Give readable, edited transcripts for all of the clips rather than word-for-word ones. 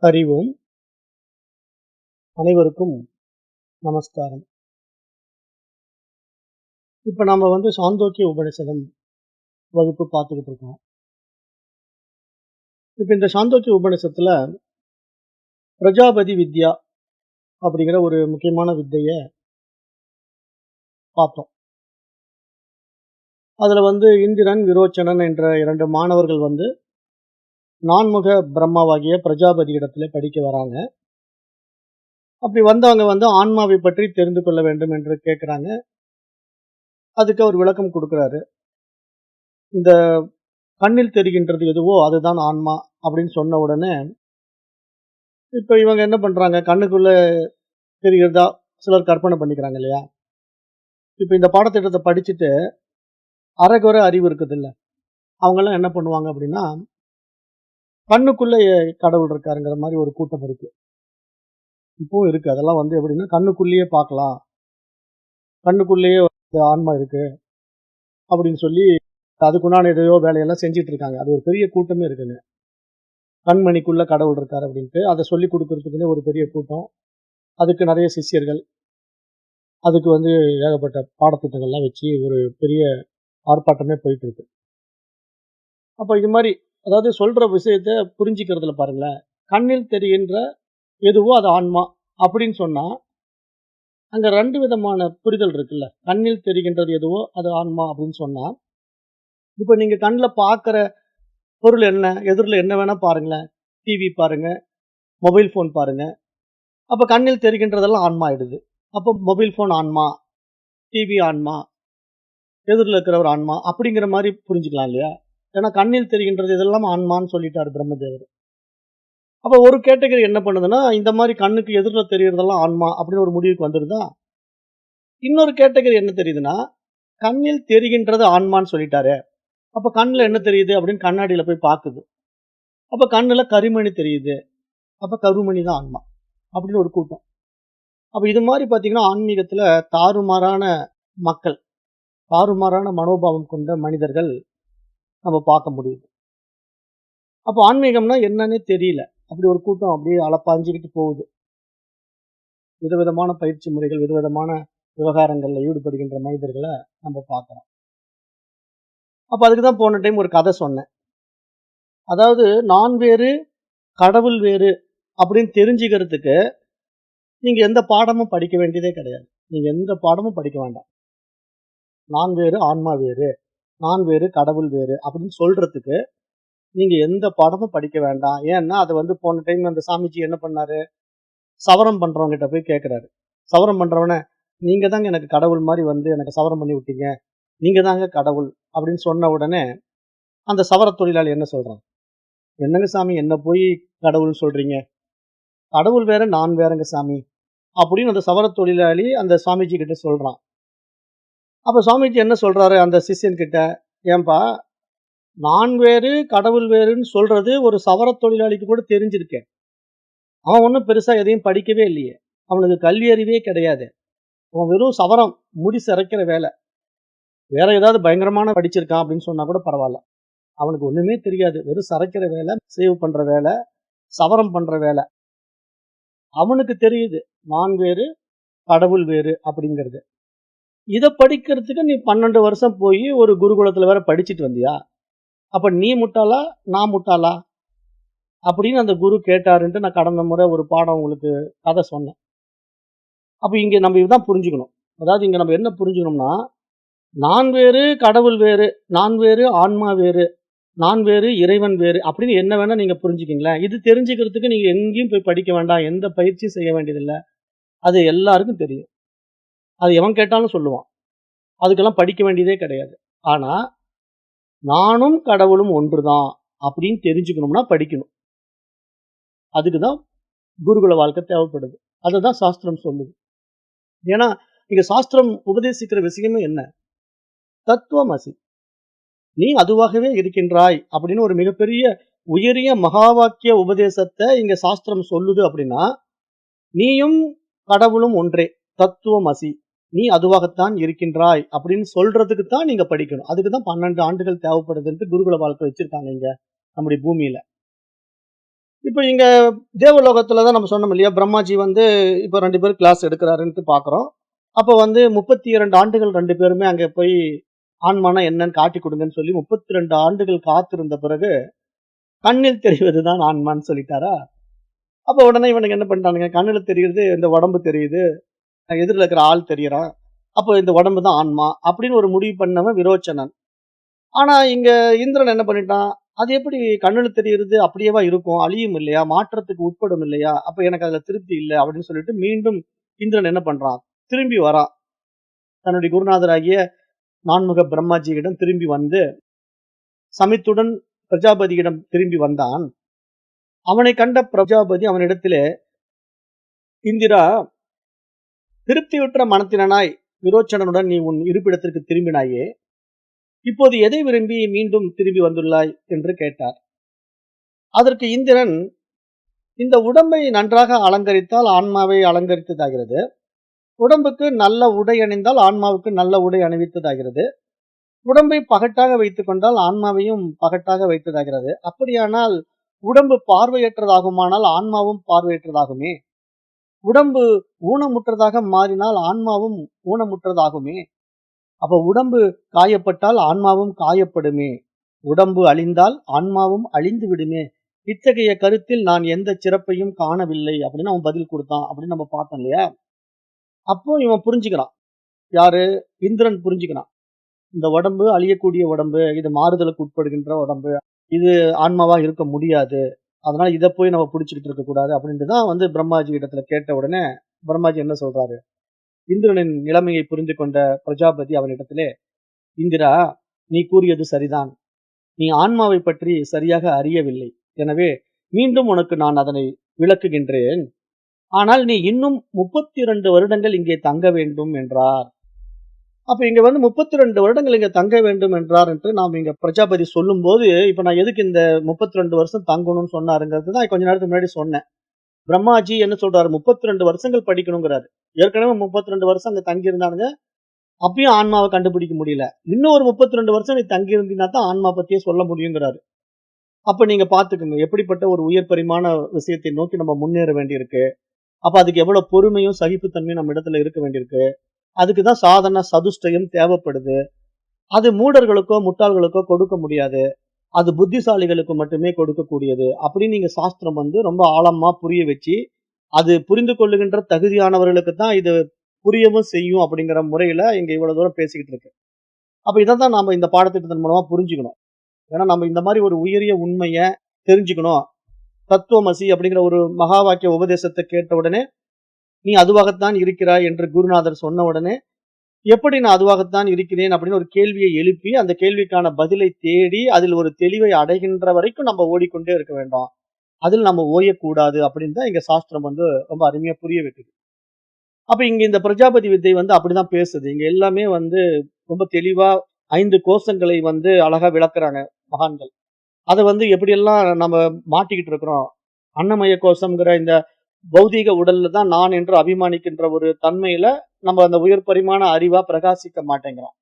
அறிவோம். அனைவருக்கும் நமஸ்காரம். இப்ப நாம சாந்தோக்கிய உபநிஷதம் வகுப்பு பார்த்துக்கிட்டு இருக்கோம். இப்ப இந்த சாந்தோக்கிய உபநிஷத்துல பிரஜாபதி வித்யா அப்படிங்கிற ஒரு முக்கியமான வித்தைய பார்த்தோம். அதுல இந்திரன், விரோச்சனன் என்ற 2 மாணவர்கள் நான்முக பிரம்மாவாகிய பிரஜாபதி இடத்துல படிக்க வராங்க. அப்படி வந்தவங்க ஆன்மாவை பற்றி தெரிந்து கொள்ள வேண்டும் என்று கேட்கிறாங்க. அதுக்கு அவர் விளக்கம் கொடுக்கிறாரு. இந்த கண்ணில் தெரிகின்றது எதுவோ அதுதான் ஆன்மா அப்படின்னு சொன்ன உடனே, இப்ப இவங்க என்ன பண்றாங்க? கண்ணுக்குள்ள தெரிகிறதா சிலர் கற்பனை பண்ணிக்கிறாங்க இல்லையா? இப்ப இந்த பாடத்திட்டத்தை படிச்சுட்டு அரைகுறை அறிவு இருக்குதுல்ல, அவங்கெல்லாம் என்ன பண்ணுவாங்க அப்படின்னா, கண்ணுக்குள்ள கடவுள் இருக்காருங்கிற மாதிரி ஒரு கூட்டம் இருக்கு. இப்பவும் இருக்கு. அதெல்லாம் எப்படின்னா, கண்ணுக்குள்ளேயே பார்க்கலாம், கண்ணுக்குள்ளேயே ஆன்மா இருக்கு அப்படின்னு சொல்லி அதுக்குண்டான எதையோ வேலையெல்லாம் செஞ்சுட்டு இருக்காங்க. அது ஒரு பெரிய கூட்டமே இருக்குங்க. கண்மணிக்குள்ள கடவுள் இருக்காரு அப்படின்ட்டு அதை சொல்லி கொடுக்கறதுக்குன்னே ஒரு பெரிய கூட்டம். அதுக்கு நிறைய சிஷ்யர்கள், அதுக்கு ஏகப்பட்ட பாடத்திட்டங்கள்லாம் வச்சு ஒரு பெரிய ஆர்ப்பாட்டமே போயிட்டு இருக்கு. அப்ப இது மாதிரி அதாவது சொல்ற விஷயத்த புரிஞ்சுக்கிறதுல பாருங்களேன், கண்ணில் தெரிகின்ற எதுவோ அது ஆன்மா அப்படின்னு சொன்னா அங்க 2 விதமான புரிதல் இருக்குல்ல. கண்ணில் தெரிகின்றது எதுவோ அது ஆன்மா அப்படின்னு சொன்னா, இப்ப நீங்க கண்ணுல பார்க்கிற பொருள் என்ன, எதிரில என்ன வேணா பாருங்களேன். டிவி பாருங்க, மொபைல் போன் பாருங்க. அப்ப கண்ணில் தெரிகின்றதெல்லாம் ஆன்மா ஆயிடுது. அப்போ மொபைல் போன் ஆன்மா, டிவி ஆன்மா, எதிரில இருக்கிறவர் ஆன்மா அப்படிங்கிற மாதிரி புரிஞ்சுக்கலாம் இல்லையா? ஏன்னா கண்ணில் தெரிகின்றது இதெல்லாம் ஆன்மான்னு சொல்லிட்டாரு பிரம்மதேவர். அப்ப ஒரு கேட்டகரி என்ன பண்ணுதுன்னா, இந்த மாதிரி கண்ணுக்கு எதிரில தெரியறதெல்லாம் ஆன்மா அப்படின்னு ஒரு முடிவுக்கு வந்துருதா? இன்னொரு கேட்டகரி என்ன தெரியுதுன்னா, கண்ணில் தெரிகின்றது ஆன்மான்னு சொல்லிட்டாரு. அப்ப கண்ணுல என்ன தெரியுது அப்படின்னு கண்ணாடியில போய் பாக்குது. அப்ப கண்ணுல கரிமணி தெரியுது. அப்ப கருமணி தான் ஆன்மா அப்படின்னு ஒரு கூட்டம். அப்ப இது மாதிரி பாத்தீங்கன்னா, ஆன்மீகத்துல தாறுமாறான மக்கள், தாறுமாறான மனோபாவம் கொண்ட மனிதர்கள் நம்ம பார்க்க முடியுது. அப்ப ஆன்மீகம்னா என்னன்னே தெரியல. அப்படி ஒரு கூட்டம் அப்படியே அலப்பாஞ்சுக்கிட்டு போகுது. விதவிதமான பயிற்சி முறைகள், விதவிதமான விவகாரங்கள்ல ஈடுபடுகின்ற மனிதர்களை நம்ம பார்க்கிறோம். அப்ப அதுக்கு தான் போன டைம் ஒரு கதை சொன்னேன். அதாவது நான் வேறு, கடவுள் வேறு அப்படின்னு தெரிஞ்சுக்கிறதுக்கு நீங்க எந்த பாடமும் படிக்க வேண்டியதே கிடையாது. நீங்க எந்த பாடமும் படிக்க வேண்டாம். நான் வேறு, ஆன்மா வேறு, நான் வேறு, கடவுள் வேறு அப்படின்னு சொல்றதுக்கு நீங்க எந்த பாடமும் படிக்க வேண்டாம். ஏன்னா அது போன டைம் அந்த சாமிஜி என்ன பண்ணாரு? சவரம் பண்றவங்க கிட்ட போய் கேட்கிறாரு. சவரம் பண்றவன, நீங்க தாங்க எனக்கு கடவுள் மாதிரி எனக்கு சவரம் பண்ணி விட்டீங்க, நீங்க தாங்க கடவுள் அப்படின்னு சொன்ன உடனே அந்த சவர தொழிலாளி என்ன சொல்றான்? என்னங்க சாமி என்ன போய் கடவுள்னு சொல்றீங்க? கடவுள் வேற, நான் வேறங்க சாமி அப்படின்னு அந்த சவர தொழிலாளி அந்த சாமிஜி கிட்ட சொல்றான். அப்ப சாமிஜி என்ன சொல்றாரு அந்த சிஷ்யன் கிட்ட? ஏன்பா, நான் வேறு, கடவுள் வேறுன்னு சொல்றது ஒரு சவர தொழிலாளிக்கு கூட தெரிஞ்சிருக்கேன். அவன் ஒன்றும் பெருசா எதையும் படிக்கவே இல்லையே. அவனுக்கு கல்வி அறிவே கிடையாது. அவன் வெறும் சவரம், முடி சிரைக்கிற வேலை. வேற ஏதாவது பயங்கரமான படிச்சிருக்கான் அப்படின்னு சொன்னா கூட பரவாயில்ல. அவனுக்கு ஒண்ணுமே தெரியாது. வெறும் சரைக்கிற வேலை, சேவ் பண்ற வேலை, சவரம் பண்ற வேலை. அவனுக்கு தெரியுது நான் வேறு, கடவுள் வேறு அப்படிங்கிறது. இத படிக்கிறதுக்கு நீ 12 வருஷம் போய் ஒரு குருகுலத்துல வேற படிச்சுட்டு வந்தியா? அப்ப நீ முட்டாளா, நான் முட்டாளா அப்படின்னு அந்த குரு கேட்டாருன்ட்டு நான் கடந்த முறை ஒரு பாடம் உங்களுக்கு கதை சொன்னேன். அப்ப இங்க நம்ம இதுதான் புரிஞ்சுக்கணும். அதாவது இங்க நம்ம என்ன புரிஞ்சுக்கணும்னா, நான் வேறு, கடவுள் வேறு, நான் வேறு, ஆன்மா வேறு, நான் வேறு, இறைவன் வேறு அப்படின்னு என்ன வேணா நீங்க புரிஞ்சுக்கங்களேன். இது தெரிஞ்சுக்கிறதுக்கு நீங்க எங்கேயும் போய் படிக்க வேண்டாம். எந்த பயிற்சியும் செய்ய வேண்டியதில்ல. அது எல்லாருக்கும் தெரியும். அது எவன் கேட்டாலும் சொல்லுவான். அதுக்கெல்லாம் படிக்க வேண்டியதே கிடையாது. ஆனா, நானும் கடவுளும் ஒன்றுதான் அப்படின்னு தெரிஞ்சுக்கணும்னா படிக்கணும். அதுக்கு தான் குருகுல வாழ்க்கை தேவைப்படுது. அததான் சாஸ்திரம் சொல்லுது. ஏன்னா, இங்க சாஸ்திரம் உபதேசிக்கிற விஷயமே என்ன? தத்துவமசி. நீ அதுவாகவே இருக்கின்றாய் அப்படின்னு ஒரு மிகப்பெரிய உயரிய மகா வாக்கிய உபதேசத்தை இங்க சாஸ்திரம் சொல்லுது அப்படின்னா, நீயும் கடவுளும் ஒன்றே, தத்துவமசி, நீ அதுவாகத்தான் இருக்கின்றாய் அப்படின்னு சொல்றதுக்கு தான் நீங்க படிக்கணும். அதுக்கு தான் 12 ஆண்டுகள் தேவைப்படுதுன்ட்டு குருகுல வாழ்க்கை வச்சிருக்காங்க இங்க நம்முடைய பூமியில. இப்ப இங்க தேவலோகத்துல தான் நம்ம சொன்னோம் இல்லையா? பிரம்மாஜி வந்து இப்ப 2 பேரும் கிளாஸ் எடுக்குறாருன்ட்டு பார்க்குறோம். அப்ப வந்து 32 ஆண்டுகள் 2 பேருமே அங்க போய் ஆன்மானா என்னன்னு காட்டிக் குடுங்கன்னு சொல்லி 32 ஆண்டுகள் காத்திருந்த பிறகு, கண்ணில் தெரிவது தான் ஆன்மான்னு சொல்லிட்டாரா? அப்ப உடனே இவனுங்க என்ன பண்ணிட்டானுங்க, கண்ணுல தெரியுறது இந்த உடம்பு தெரியுது. எதிர்ல இருக்கிற ஆள் தெரியறான். அப்போ இந்த உடம்பு தான் ஆன்மா. அப்படின்னு ஒரு முடிவு பண்ணவன் விரோச்சனன். ஆனா இங்க இந்திரன் என்ன பண்ணிட்டான், அது எப்படி கண்ணுல தெரியறது அப்படியேவா இருக்கும்? அழியும் இல்லையா? மாற்றத்துக்கு உட்படும் இல்லையா? அப்ப எனக்கு அதுல திருப்தி இல்ல அப்படின்னு சொல்லிட்டு மீண்டும் இந்திரன் என்ன பண்றான், திரும்பி வரான். தன்னுடைய குருநாதராகிய நான்முக பிரம்மாஜியிடம் திரும்பி வந்து, சமித்துடன் பிரஜாபதியிடம் திரும்பி வந்தான். அவனைக் கண்ட பிரஜாபதி அவனிடத்திலே, "இந்திரா, திருப்தியுற்ற மனத்தினனாய் விரோச்சனனுடன் நீ உன் இருப்பிடத்திற்கு திரும்பினாயே, இப்போது எதை விரும்பி மீண்டும் திரும்பி வந்துள்ளாய்?" என்று கேட்டார். அதற்கு இந்திரன், "இந்த உடம்பை நன்றாக அலங்கரித்தால் ஆன்மாவை அலங்கரித்ததாகிறது. உடம்புக்கு நல்ல உடை அணிந்தால் ஆன்மாவுக்கு நல்ல உடை அணிவித்ததாகிறது. உடம்பை பகட்டாக வைத்துக் கொண்டால் ஆன்மாவையும் பகட்டாக வைத்ததாகிறது. அப்படியானால் உடம்பு பார்வையற்றதாகுமானால் ஆன்மாவும் பார்வையற்றதாகுமே. உடம்பு ஊனமுற்றதாக மாறினால் ஆன்மாவும் ஊனமுற்றதாகுமே. அப்ப உடம்பு காயப்பட்டால் ஆன்மாவும் காயப்படுமே. உடம்பு அழிந்தால் ஆன்மாவும் அழிந்து விடுமே. இத்தகைய கருத்தில் நான் எந்த சிறப்பையும் காணவில்லை" அப்படின்னு அவன் பதில் குடுத்தான் அப்படின்னு நம்ம பார்த்தோம் இல்லையா? அப்போ இவன் புரிஞ்சுக்கிறான். யாரு? இந்திரன் புரிஞ்சுக்கிறான். இந்த உடம்பு அழியக்கூடிய உடம்பு. இது மாறுதலுக்கு உட்படுகின்ற உடம்பு. இது ஆன்மாவா இருக்க முடியாது. அதனால இத போய் நம்ம புடிச்சுக்கிட்டு இருக்கக்கூடாது அப்படின்ட்டு தான் வந்து பிரம்மாஜி இடத்துல கேட்ட உடனே, பிரம்மாஜி என்ன சொல்றாரு? இந்திரனின் நிலைமையை புரிந்து கொண்ட பிரஜாபதி அவனிடத்திலே, "இந்திரா, நீ கூறியது சரிதான். நீ ஆன்மாவைப் பற்றி சரியாக அறியவில்லை. எனவே மீண்டும் உனக்கு நான் அதனை விளக்குகின்றேன். ஆனால் நீ இன்னும் 32 வருடங்கள் இங்கே தங்க வேண்டும்" என்றார். அப்ப இங்க வந்து 32 வருடங்கள் இங்க தங்க வேண்டும் என்றார் என்று நாம் இங்க பிரஜாபதி சொல்லும்போது, இப்ப நான் எதுக்கு இந்த 32 வருஷம் தங்கணும்னு சொன்னாருங்கிறது தான் கொஞ்ச நேரத்துக்கு முன்னாடி சொன்னேன். பிரம்மாஜி என்ன சொல்றாரு? 32 வருஷங்கள் படிக்கணுங்கிறாரு. ஏற்கனவே 32 வருஷம் அங்க தங்கி இருந்தானுங்க. அப்பயும் ஆன்மாவ கண்டுபிடிக்க முடியல. இன்னும் ஒரு 32 வருஷம் நீ தங்கி இருந்தீன்னா தான் ஆன்மா பத்தியே சொல்ல முடியுங்கிறாரு. அப்ப நீங்க பார்த்துக்கங்க. எப்படிப்பட்ட ஒரு உயர் பரிமாண விஷயத்தை நோக்கி நம்ம முன்னேற வேண்டியிருக்கு. அப்ப அதுக்கு எவ்வளவு பொறுமையும், சகிப்புத்தன்மையும் நம்ம இடத்துல இருக்க வேண்டியிருக்கு. அதுக்கு தான் சாதன சதுஷ்டயம் தேவைப்படுது. அது மூடர்களுக்கோ, முட்டாள்களுக்கோ கொடுக்க முடியாது. அது புத்திசாலிகளுக்கு மட்டுமே கொடுக்கக்கூடியது. அப்படின்னு நீங்க சாஸ்திரம் வந்து ரொம்ப ஆழமா புரிய வச்சு, அது புரிந்து கொள்ளுகின்ற தகுதியானவர்களுக்கு தான் இது புரியவும் செய்யும் அப்படிங்கிற முறையில இங்க இவ்வளவு தூரம் பேசிக்கிட்டு இருக்கு. அப்ப இதத்தான் நாம இந்த பாடத்திட்டத்தின் மூலமா புரிஞ்சுக்கணும். ஏன்னா நம்ம இந்த மாரி ஒரு உயரிய உண்மைய தெரிஞ்சுக்கணும். தத்துவமசி அப்படிங்கிற ஒரு மகா வாக்கிய உபதேசத்த கேட்ட உடனே, "நீ அதுவாகத்தான் இருக்கிறாய்" என்று குருநாதர் சொன்ன உடனே, எப்படி நான் அதுவாகத்தான் இருக்கிறேன் அப்படின்னு ஒரு கேள்வியை எழுப்பி, அந்த கேள்விக்கான பதிலை தேடி, அதில் ஒரு தெளிவை அடைகின்ற வரைக்கும் நம்ம ஓடிக்கொண்டே இருக்க வேண்டும். அதில் நம்ம ஓயக்கூடாது அப்படின்னு தான் இங்க சாஸ்திரம் வந்து ரொம்ப அருமையா புரிய வைக்குது. அப்ப இங்க இந்த பிரஜாபதி வித்தை வந்து அப்படிதான் பேசுது. இங்க எல்லாமே வந்து ரொம்ப தெளிவா 5 கோஷங்களை வந்து அழகா விளக்குறாங்க மகான்கள். அத வந்து எப்படியெல்லாம் நம்ம மாட்டிக்கிட்டு இருக்கிறோம். அன்னமய கோஷம்ங்கிற இந்த பௌதீக உடல்ல தான் நான் என்று அபிமானிக்கின்ற ஒரு தன்மையில நம்ம அந்த உயர் பரிமாண அறிவா பிரகாசிக்க மாட்டேங்கிறோம்.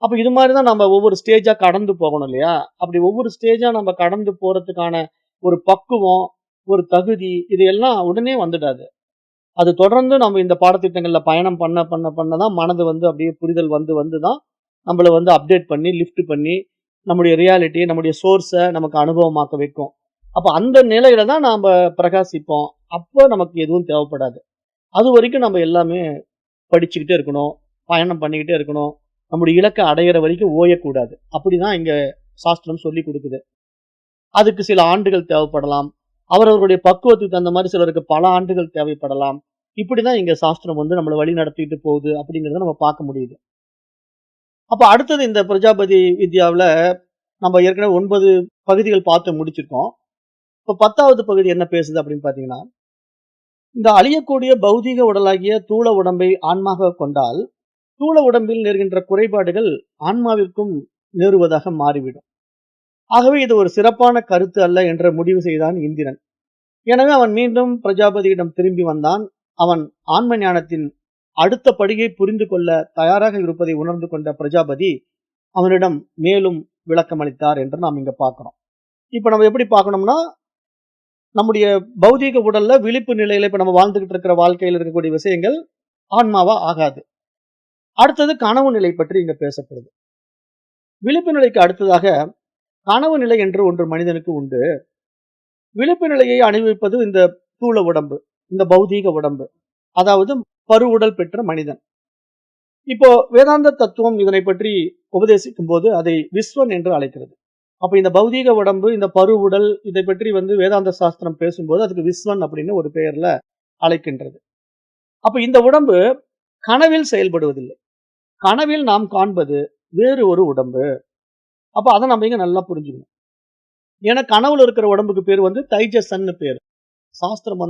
அப்ப இது மாரி தான் நம்ம ஒவ்வொரு ஸ்டேஜா கடந்து போகணும் இல்லையா? அப்படி ஒவ்வொரு ஸ்டேஜா நம்ம கடந்து போறதுக்கான ஒரு பக்குவம், ஒரு தகுதி இது எல்லாம் உடனே வந்துடாது. அது தொடர்ந்து நம்ம இந்த பாடத்திட்டங்கள்ல பயணம் பண்ண தான் மனது வந்து அப்படியே புரிதல் வந்து வந்து தான் நம்மள வந்து அப்டேட் பண்ணி, லிஃப்ட் பண்ணி, நம்முடைய ரியாலிட்டி, நம்முடைய சோர்ஸ நமக்கு அனுபவமாக்க வைக்கும். அப்ப அந்த நிலையில தான் நாம பிரகாசிப்போம். அப்ப நமக்கு எதுவும் தேவைப்படாது. அதுவரைக்கும் நம்ம எல்லாமே படிச்சுக்கிட்டே இருக்கணும். பயணம் பண்ணிக்கிட்டே இருக்கணும். நம்முடைய இலக்க அடையிற வரைக்கும் ஓயக்கூடாது. அப்படிதான் இங்க சாஸ்திரம் சொல்லிக் குடுக்குது. அதுக்கு சில ஆண்டுகள் தேவைப்படலாம். அவரவர்களுடைய பக்குவத்துக்கு தகுந்த மாரி சிலருக்கு பல ஆண்டுகள் தேவைப்படலாம். இப்படிதான் இங்க சாஸ்திரம் வந்து நம்மள வழி நடத்திட்டு போகுது அப்படிங்கிறத நம்ம பார்க்க முடியுது. அப்ப அடுத்தது இந்த பிரஜாபதி வித்யாவுல நம்ம ஏற்கனவே 9 பகுதிகள் பார்த்து முடிச்சிருக்கோம். இப்ப 10வது பகுதி என்ன பேசுது அப்படின்னு பார்த்தீங்கன்னா, இந்த அழியக்கூடிய பௌதீக உடலாகிய தூல உடம்பை ஆன்மாவாக கொண்டால், தூல உடம்பில் நேர்கின்ற குறைபாடுகள் ஆன்மாவிற்கும் நேருவதாக மாறிவிடும். ஆகவே இது ஒரு சிறப்பான கருத்து அல்ல என்று முடிவு செய்தான் இந்திரன். எனவே அவன் மீண்டும் பிரஜாபதியிடம் திரும்பி வந்தான். அவன் ஆன்ம ஞானத்தின் அடுத்த படியை புரிந்து கொள்ள தயாராக இருப்பதை உணர்ந்து கொண்ட பிரஜாபதி அவனிடம் மேலும் விளக்கம் அளித்தார் என்று நாம் இங்க பார்க்கிறோம். இப்ப நம்ம எப்படி பார்க்கணும்னா, நம்முடைய பௌதீக உடல்ல விழிப்பு நிலையில இப்ப நம்ம வாழ்ந்துகிட்டு இருக்கிற வாழ்க்கையில இருக்கக்கூடிய விஷயங்கள் ஆன்மாவா ஆகாது. அடுத்தது கனவு நிலை பற்றி இங்க பேசப்படுது. விழிப்பு நிலைக்கு அடுத்ததாக கனவு நிலை என்று ஒன்று மனிதனுக்கு உண்டு. விழிப்பு நிலையை அனுபவிப்பது இந்த ஸ்தூல உடம்பு, இந்த பௌதீக உடம்பு. அதாவது பருவுடல் பெற்ற மனிதன். இப்போ வேதாந்த தத்துவம் இதனை பற்றி உபதேசிக்கும் போது அதை விஸ்வன் என்று அழைக்கிறது. அப்ப இந்த பௌதீக உடம்பு, இந்த பருவுடல் இதை பற்றி வேதாந்த சாஸ்திரம் பேசும்போது அதுக்கு விஸ்வன் அப்படின்னு ஒரு பெயர்ல அழைக்கின்றது. அப்ப இந்த உடம்பு கனவில் செயல்படுவதில்லை. கனவில் நாம் காண்பது வேறு ஒரு உடம்பு. அப்ப அதை நம்ம இங்க நல்லா புரிஞ்சுக்கணும். ஏன்னா கனவுல இருக்கிற உடம்புக்கு பேர் தைஜசன்னு பேர். சாஸ்திரம்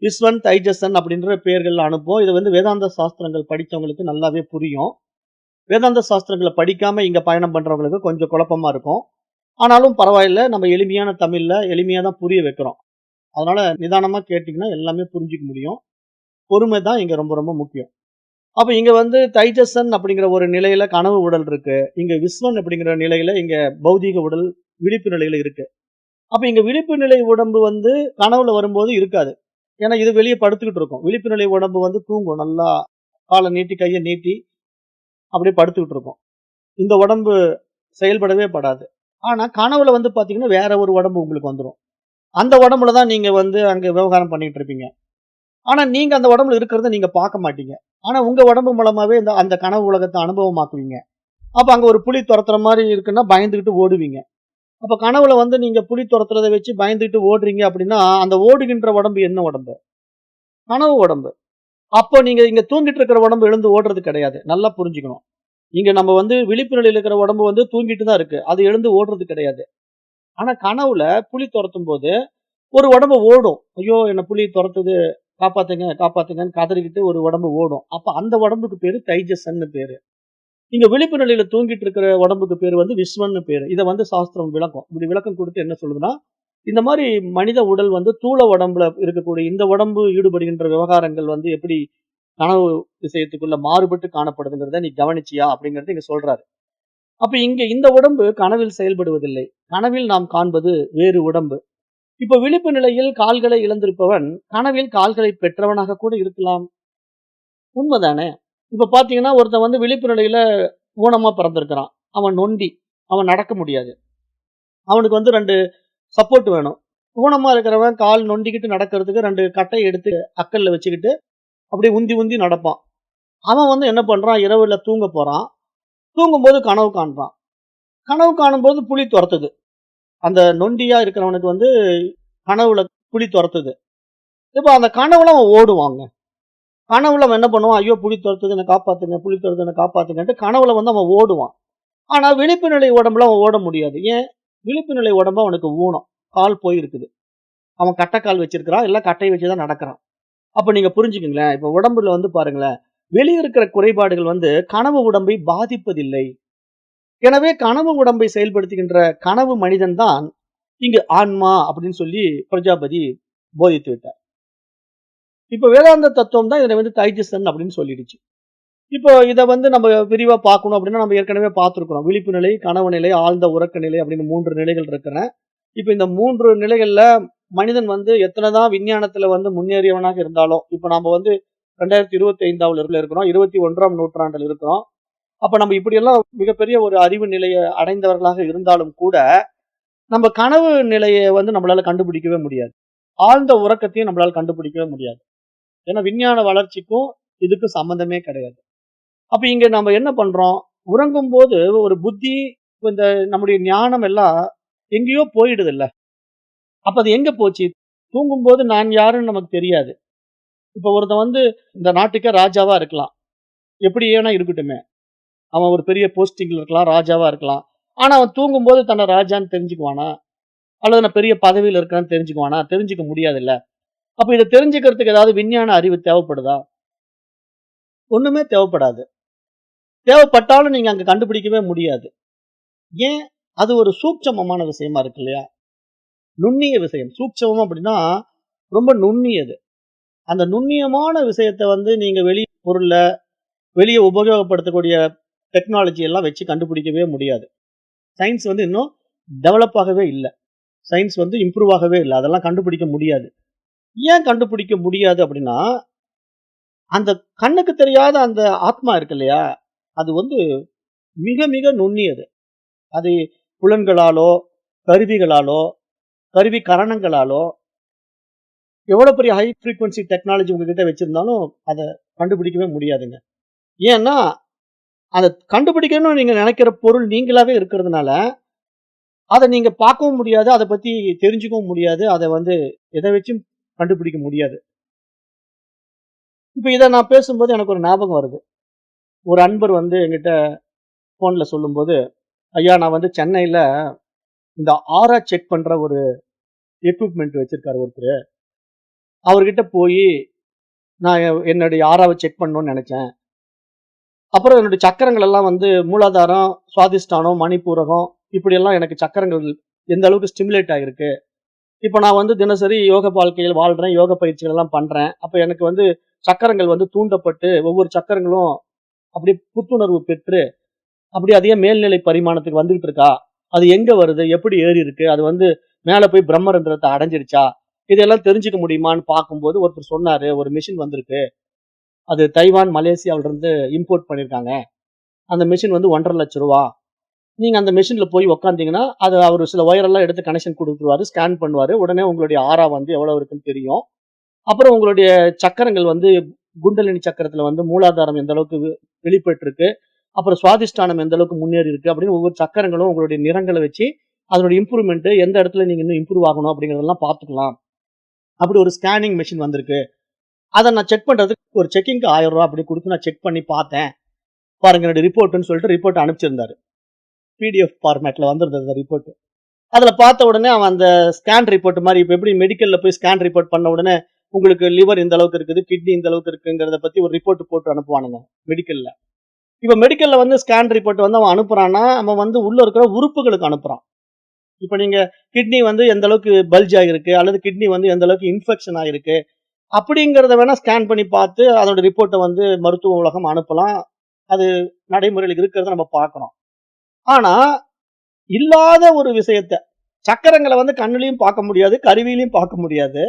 விஸ்வன், தைஜசன் அப்படின்ற பெயர்கள் அனுப்பும். இது வேதாந்த சாஸ்திரங்கள் படித்தவங்களுக்கு நல்லாவே புரியும். வேதாந்த சாஸ்திரங்களை படிக்காம இங்க பயணம் பண்றவங்களுக்கு கொஞ்சம் குழப்பமா இருக்கும். ஆனாலும் பரவாயில்ல, நம்ம எளிமையான தமிழ்ல எளிமையா தான் புரிய வைக்கிறோம். அதனால நிதானமா கேட்டீங்கன்னா எல்லாமே புரிஞ்சுக்க முடியும். பொறுமை தான் இங்க ரொம்ப ரொம்ப முக்கியம். அப்ப இங்க தைஜசன் அப்படிங்கிற ஒரு நிலையில கனவு உடல் இருக்கு. இங்க விஸ்வன் அப்படிங்கிற நிலையில இங்க பௌதீக உடல் விழிப்பு நிலையில இருக்கு. அப்ப இங்க விழிப்பு நிலை உடம்பு கனவுல வரும்போது இருக்காது. ஏன்னா இது வெளியே படுத்துக்கிட்டு இருக்கும். விழிப்பு நிலை உடம்பு தூங்கும். நல்லா காலை நீட்டி கையை நீட்டி அப்படியே படுத்துக்கிட்டு இருக்கும். இந்த உடம்பு செயல்படவே படாது. ஆனா கனவுல பாத்தீங்கன்னா வேற ஒரு உடம்பு உங்களுக்கு வந்துரும். அந்த உடம்புல தான் நீங்க அங்க விவகாரம் பண்ணிட்டு இருப்பீங்க. ஆனா நீங்க அந்த உடம்புல இருக்கிறத நீங்க பார்க்க மாட்டீங்க. ஆனா உங்க உடம்பு மூலமாவே அந்த கனவு உலகத்தை அனுபவமாக்குவீங்க. அப்ப அங்க ஒரு புலி துரத்துற மாதிரி இருக்குன்னா பயந்துகிட்டு ஓடுவீங்க. அப்ப கனவுல நீங்க புலி துரத்துறதை வச்சு பயந்துட்டு ஓடுறீங்க அப்படின்னா அந்த ஓடுகின்ற உடம்பு என்ன உடம்பு? கனவு உடம்பு. அப்போ நீங்க இங்க தூங்கிட்டு இருக்கிற உடம்பு எழுந்து ஓடுறது கிடையாது. நல்லா புரிஞ்சுக்கணும். இங்க நம்ம விழிப்பு நிலையில இருக்கிற உடம்பு தூங்கிட்டு தான் இருக்கு. அது எழுந்து ஓடுறது கிடையாது. ஆனா கனவுல புலி துரத்தும் போது ஒரு உடம்பு ஓடும். ஐயோ என்ன புலி துரத்துது, காப்பாத்துங்க காப்பாத்துங்கன்னு கதறிக்கிட்டு ஒரு உடம்பு ஓடும். அப்ப அந்த உடம்புக்கு பேரு தைஜசன்னு பேரு. இங்க விழிப்பு நிலையில தூங்கிட்டு இருக்கிற உடம்புக்கு பேரு விஸ்வன்னு பேரு. இத சாஸ்திரம் விளக்கம். இப்படி விளக்கம் கொடுத்து என்ன சொல்லுதுன்னா, இந்த மாதிரி மனித உடல் தூள உடம்புல இருக்கக்கூடிய இந்த உடம்பு ஈடுபடுகின்ற விவகாரங்கள் எப்படி கனவு விஷயத்துக்குள்ள மாறுபட்டு காணப்படுதுங்கிறத நீ கவனிச்சியா அப்படிங்கறத இங்க சொல்றாரு. அப்ப இங்க இந்த உடம்பு கனவில் செயல்படுவதில்லை. கனவில் நாம் காண்பது வேறு உடம்பு. இப்ப விழிப்பு நிலையில் கால்களை இழந்திருப்பவன் கனவில் கால்களை பெற்றவனாக கூட இருக்கலாம். உண்மைதானே? இப்ப பாத்தீங்கன்னா ஒருத்தன் விழிப்பு நிலையில ஊனமா பிறந்திருக்கிறான். அவன் நொண்டி. அவன் நடக்க முடியாது. அவனுக்கு 2 சப்போர்ட் வேணும். ஊனமா இருக்கிறவன் கால் நொண்டிக்கிட்டு நடக்கிறதுக்கு 2 கட்டைய எடுத்து அக்கல்ல வச்சுக்கிட்டு அப்படியே உந்தி உந்தி நடப்பான். அவன் என்ன பண்றான், இரவுல தூங்க போறான். தூங்கும்போது கனவு காண்றான். கனவு காணும்போது புலி துரத்துது. அந்த நொண்டியா இருக்கிறவனுக்கு கனவுல புலி துரத்துது. இப்ப அந்த கனவுல அவன் ஓடுவாங்க. கனவுல அவன் என்ன பண்ணுவான், ஐயோ புலி துரத்துது என்ன காப்பாத்துங்க, புலி துரத்துது என்ன காப்பாத்துங்கன்ட்டு கனவுல அவன் ஓடுவான். ஆனா விழிப்பு நிலை உடம்புல அவன் ஓட முடியாது. ஏன்? விழிப்பு நிலை உடம்பு அவனுக்கு ஊனம். கால் போயிருக்குது. அவன் கட்டைக்கால் வச்சிருக்கிறான், இல்ல கட்டையை வச்சுதான் நடக்கிறான். அப்ப நீங்க புரிஞ்சுக்குங்களேன். இப்ப உடம்புல பாருங்களேன், வெளியே இருக்கிற குறைபாடுகள் கனவு உடம்பை பாதிப்பதில்லை. எனவே கனவு உடம்பை செயல்படுத்துகின்ற கனவு மனிதன் தான் இங்கு ஆன்மா அப்படின்னு சொல்லி பிரஜாபதி போதித்து விட்டார். இப்ப வேதாந்த தத்துவம் தான் இதனை தைஜசன் அப்படின்னு சொல்லிடுச்சு. இப்போ இதை நம்ம விரிவா பார்க்கணும் அப்படின்னா நம்ம ஏற்கனவே பார்த்திருக்கிறோம். விழிப்பு நிலை, கனவு நிலை, ஆழ்ந்த உறக்க நிலை அப்படின்னு 3 நிலைகள் இருக்கிறேன். இப்ப இந்த 3 நிலைகள்ல மனிதன் எத்தனைதான் விஞ்ஞானத்துல முன்னேறியவனாக இருந்தாலும் இப்ப நாம 2025 இருக்கிறோம், 21ஆம் நூற்றாண்டில் இருக்கிறோம். அப்ப நம்ம இப்படி எல்லாம் மிகப்பெரிய ஒரு அறிவு நிலையை அடைந்தவர்களாக இருந்தாலும் கூட நம்ம கனவு நிலையை நம்மளால கண்டுபிடிக்கவே முடியாது. ஆழ்ந்த உறக்கத்தையும் நம்மளால கண்டுபிடிக்கவே முடியாது. ஏன்னா விஞ்ஞான வளர்ச்சிக்கும் இதுக்கு சம்பந்தமே கிடையாது. அப்ப இங்க நம்ம என்ன பண்றோம், உறங்கும் போது ஒரு புத்தி, இந்த நம்முடைய ஞானம் எல்லாம் எங்கேயோ போயிடுது இல்ல. அப்ப அது எங்க போச்சு? தூங்கும் போது நான் யாருன்னு நமக்கு தெரியாது. இப்ப ஒருத்தன் இந்த நாட்டுக்கே ராஜாவா இருக்கலாம். எப்படி ஏன்னா இருக்கட்டுமே. அவன் ஒரு பெரிய போஸ்டிங்ல இருக்கலாம், ராஜாவா இருக்கலாம். ஆனா அவன் தூங்கும் போது தன்னை ராஜான்னு தெரிஞ்சுக்குவானா? அல்லது நான் பெரிய பதவியில இருக்கிறேன்னு தெரிஞ்சுக்குவானா? தெரிஞ்சுக்க முடியாது இல்ல. அப்ப இதை தெரிஞ்சுக்கிறதுக்கு ஏதாவது விஞ்ஞான அறிவு தேவைப்படுதா? ஒண்ணுமே தேவைப்படாது. தேவைப்பட்டாலும் நீங்க அங்க கண்டுபிடிக்கவே முடியாது. ஏன்? அது ஒரு சூட்சமமான விஷயமா இருக்கு இல்லையா? நுண்ணிய விஷயம். சூட்சமம் அப்படின்னா ரொம்ப நுண்ணியது. அந்த நுண்ணியமான விஷயத்தை நீங்க பொருள்ல வெளியே உபயோகப்படுத்தக்கூடிய டெக்னாலஜி எல்லாம் வச்சு கண்டுபிடிக்கவே முடியாது. சயின்ஸ் இன்னும் டெவலப் ஆகவே இல்ல. சயின்ஸ் வந்து இம்ப்ரூவ் ஆகவே இல்ல. அதெல்லாம் கண்டுபிடிக்க முடியாது. ஏன் கண்டுபிடிக்க முடியாது அப்படின்னா, அந்த கண்ணுக்கு தெரியாத அந்த ஆத்மா இருக்கு இல்லையா? அது வந்து மிக மிக நுண்ணியது. அது புலன்களாலோ, கருவிகளாலோ, கருவி கரணங்களாலோ எவ்வளோ பெரிய ஹை ஃப்ரீக்வன்சி டெக்னாலஜி உங்ககிட்ட வச்சிருந்தாலும், அத கண்டுபிடிக்கவே முடியாதுங்க. ஏன்னா, அத கண்டுபிடிக்கணும்னு நீங்க நெனைக்கிற பொருள் நீங்களாவே இருக்கிறதுனால, அத நீங்க பார்க்கவும் முடியாது. அத பத்தி தெரிஞ்சுக்கவும் முடியாது. அத வந்து எத வச்சும் கண்டுபிடிக்க முடியாது. இப்ப இத நான் பேசும்போது எனக்கு ஒரு ஞாபகம் வருது. ஒரு அன்பர் வந்து என்கிட்ட ஃபோன்ல சொல்லும்போது, "ஐயா நான் வந்து சென்னையில இந்த ஆரா செக் பண்ற ஒரு எக்விப்மென்ட் வச்சிருக்காரு ஒருத்தரு. அவர்கிட்ட போயி நான் என்னுடைய ஆராவ செக் பண்ணணும்னு நெனச்சேன். அப்புறம் என்னுடைய சக்கரங்கள் எல்லாம் வந்து மூலாதாரம், சுவாதிஷ்டானம், மணிப்பூரகம் இப்படியெல்லாம் எனக்கு சக்கரங்கள் எந்த அளவுக்கு ஸ்டிமுலேட் ஆகிருக்கு. இப்ப நான் வந்து தினசரி யோக வாழ்க்கையில் வாழ்றேன். யோக பயிற்சிகள் எல்லாம் பண்றேன். அப்ப எனக்கு வந்து சக்கரங்கள் வந்து தூண்டப்பட்டு ஒவ்வொரு சக்கரங்களும் அப்படியே புத்துணர்வு பெற்று, அப்படியே அதே மேல்நிலை பரிமாணத்துக்கு வந்துகிட்டு இருக்கா? அது எங்க வருது? எப்படி ஏறி இருக்கு? அது வந்து மேல போய் பிரம்மரந்திரத்த அடைஞ்சிருச்சா? இதெல்லாம் தெரிஞ்சுக்க முடியுமான்னு பார்க்கும்போது ஒருத்தர் சொன்னாரு, "ஒரு மெஷின் வந்திருக்கு. அது தைவான், மலேசியாவுல இருந்து இம்போர்ட் பண்ணியிருக்காங்க. அந்த மெஷின் வந்து ரூ. 1,50,000. நீங்க அந்த மெஷின்ல போய் உட்கார்ந்தீங்கன்னா, அது அவரு சில ஒயர் எல்லாம் எடுத்து கனெக்ஷன் குடுத்துருவாரு. ஸ்கேன் பண்ணுவாரு. உடனே உங்களுடைய ஆரா வந்து எவ்வளவு இருக்குன்னு தெரியும். அப்புறம் உங்களுடைய சக்கரங்கள் வந்து குண்டலினி சக்கரத்துல வந்து மூலாதாரம் எந்த அளவுக்கு வெளிப்பட்டிருக்கு. அப்புறம் சுவாதிஷ்டானம் எந்த அளவுக்கு முன்னேறி இருக்கு அப்படின்னு ஒவ்வொரு சக்கரங்களும் உங்களுடைய நிறங்கள வச்சு, அதனுடைய இம்ப்ரூவ்மென்ட் எந்த இடத்துல நீங்க இன்னும் இம்ப்ரூவ் ஆகணும் அப்படிங்கிறதெல்லாம் பார்த்துக்கலாம். அப்படி ஒரு ஸ்கேனிங் மெஷின் வந்திருக்கு. அத நான் செக் பண்றதுக்கு ஒரு செக்கிங்க்கு ரூ. 1000 அப்படி குடுத்து நான் செக் பண்ணி பார்த்தேன். பாருங்க என்னுடைய ரிப்போர்ட்ன்னு சொல்லிட்டு ரிப்போர்ட் அனுப்பிச்சிருந்தாரு. பிடிஎஃப் ஃபார்மேட்ல வந்திருந்தது அந்த ரிப்போர்ட். அதுல பார்த்த உடனே அவன் அந்த ஸ்கேன் ரிப்போர்ட் மாரி இப்ப எப்படி மெடிக்கல்ல போய் ஸ்கேன் ரிப்போர்ட் பண்ண உடனே உங்களுக்கு லிவர் இந்த அளவுக்கு இருக்குது, கிட்னி இந்த அளவுக்கு இருக்குங்கிறத பத்தி ஒரு ரிப்போர்ட் போட்டு அனுப்புவானுங்க மெடிக்கல்ல. இப்ப மெடிக்கல்ல வந்து ஸ்கேன் ரிப்போர்ட் வந்து அவன் அனுப்புறான்னா, அவன் வந்து உள்ள இருக்கிற உறுப்புகளுக்கு அனுப்புறான். இப்ப நீங்க கிட்னி வந்து எந்த அளவுக்கு பல்ஜ் ஆகிருக்கு, அல்லது கிட்னி வந்து எந்த அளவுக்கு இன்ஃபெக்ஷன் ஆகிருக்கு, அப்படிங்கிறத வேணா ஸ்கேன் பண்ணி பார்த்து அதோட ரிப்போர்ட்ட வந்து மருத்துவ உலகம் அனுப்பலாம். அது நடைமுறையில இருக்கிறத நம்ம பார்க்கிறோம். ஆனா, இல்லாத ஒரு விஷயத்த சக்கரங்கள வந்து கண்ணுலயும் பார்க்க முடியாது, கருவியிலயும் பார்க்க முடியாது.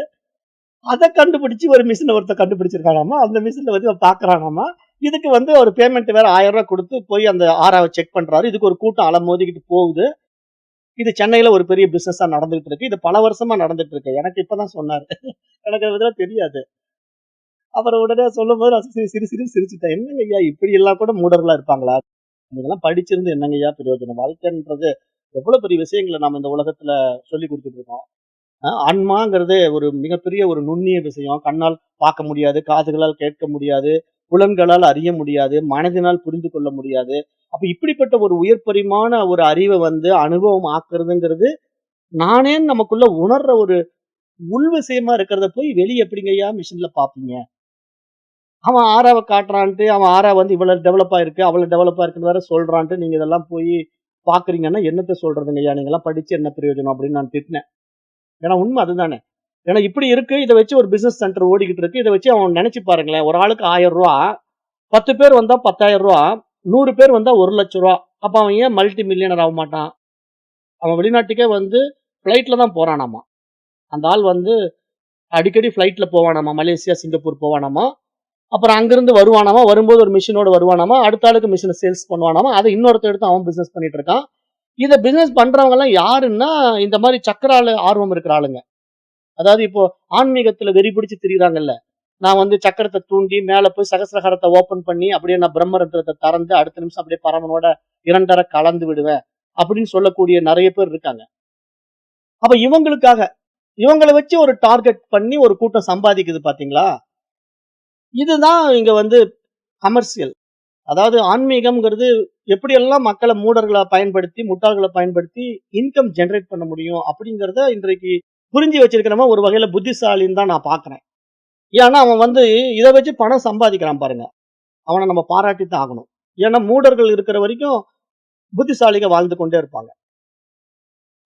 அத கண்டுபிடிச்சு ஒரு மிஷின ஒருத்தன் கண்டுபிடிச்சிருக்கானாமா. அந்த மிஷின்ல வந்து அவன் பார்க்குறானாமா. இதுக்கு வந்து ஒரு பேமெண்ட் வேற ரூ. 1000 குடுத்து போய் அந்த ஆராவ செக் பண்றாரு. இதுக்கு ஒரு கூட்டம் அலமோதிக்கிட்டு போகுது. இது சென்னையில ஒரு பெரிய பிசினஸா நடந்துட்டு இருக்கு. இது பல வருஷமா நடந்துட்டு இருக்கு. எனக்கு இப்ப தான் சொன்னாரு. எனக்கு அதெல்லாம் தெரியாது. அப்புறம் உடனே சொல்லும்போது நான் சிரின்னு சிரிச்சுட்டேன். என்னங்க ஐயா இப்படி எல்லாம் கூட மூடர்களா இருப்பாங்களா? இதெல்லாம் படிச்சிருந்து என்னங்கய்யா பிரயோஜனம்? வாழ்க்கைன்றது எவ்வளவு பெரிய விஷயங்கள நம்ம இந்த உலகத்துல சொல்லிக் குடுத்துட்டு இருக்கோம். ஆன்மாங்கிறது ஒரு மிகப்பெரிய ஒரு நுண்ணிய விஷயம். கண்ணால் பார்க்க முடியாது, காதுகளால் கேட்க முடியாது, புலன்களால் அறிய முடியாது, மனதினால் புரிந்து கொள்ள முடியாது. அப்ப இப்படிப்பட்ட ஒரு உயர் பரிமாண ஒரு அறிவ வந்து அனுபவம் ஆக்குறதுங்கிறது, நானேன்னு நமக்குள்ள உணர்ற ஒரு உள் விஷயமா இருக்கிறத போய் வெளிய எப்படிங்கய்யா மிஷின்ல பார்ப்பீங்க? அவன் ஆறாவ காட்டுறான்ட்டு, அவன் ஆறா வந்து இவ்வளவு டெவலப் ஆயிருக்கு, அவ்வளவு டெவலப் ஆயிருக்குன்னு வேற சொல்றான்ட்டு, நீங்க இதெல்லாம் போய் பார்க்குறீங்கன்னா, என்னத்த சொல்றதுங்கய்யா? நீங்கலாம் படிச்சு என்ன பிரயோஜனம்? அப்படின்னு நான் திட்டினேன். ஏன்னா உண்மை அதுதானே. ஏன்னா இப்படி இருக்கு. இத வச்சு ஒரு பிசினஸ் சென்டர் ஓடிக்கிட்டு இருக்கு. இத வச்சு அவன் நெனச்சு பாருங்களேன். ஒரு ஆளுக்கு ரூ. 1000 10 பேர் வந்தா ரூ. 10,000 100 பேர் வந்தா ரூ. 1,00,000 அப்ப அவன் ஏன் மல்டி மில்லியனர் ஆக மாட்டான்? அவன் வெளிநாட்டுக்கே வந்து ஃப்ளைட்ல தான் போறானாமா. அந்த ஆள் வந்து அடிக்கடி ஃப்ளைட்ல போவானாமா. Malaysia, Singapore போவானாமா. அப்புறம் அங்கிருந்து வருவானாமா. வரும்போது ஒரு மிஷினோட வருவானாமா. அடுத்த ஆளுக்கு மிஷின சேல்ஸ் பண்ணுவானாமா. அத இன்னொருத்தன் எடுத்து அவன் பிசினஸ் பண்ணிட்டு இருக்கான். இத பிசினஸ் பண்றவங்கலாம் யாருன்னா, இந்த மாரி சக்கரால ஆர்வம் இருக்கிற ஆளுங்க. அதாவது இப்போ ஆன்மீகத்துல வெறி பிடிச்சு திரியிறாங்கல்ல. நான் வந்து சக்கரத்த தூண்டி மேல போய் சகஸ்ரஹரத்த ஓப்பன் பண்ணி அப்படியே நான் பிரம்மரந்திரத்த திறந்து அடுத்த நிமிஷம் அப்படியே பரமனோட 2 கலந்து விடுவேன். அப்படின்னு சொல்லக்கூடிய நெறைய பேர் இருக்காங்க. அப்ப இவங்கள வச்சு ஒரு டார்கெட் பண்ணி ஒரு கூட்டம் சம்பாதிக்குது பாத்தீங்களா? இதுதான் இங்க வந்து கமர்சியல். அதாவது ஆன்மீகம்ங்கிறது எப்படியெல்லாம் மக்கள மூடர்களா பயன்படுத்தி, முட்டாள்கள பயன்படுத்தி இன்கம் ஜெனரேட் பண்ண முடியும் அப்படிங்கிறத இன்றைக்கு புரிஞ்சு வச்சிருக்கிறவன் ஒரு வகையில புத்திசாலின்னு தான் நான் பார்க்கிறேன். ஏன்னா, அவன் வந்து இத வச்சு பணம் சம்பாதிக்கிறான் பாருங்க. அவன நம்ம பாராட்டி தான் ஆகணும். ஏன்னா, மூடர்கள் இருக்கிற வரைக்கும் புத்திசாலிங்க வாழ்ந்து கொண்டே இருப்பாங்க.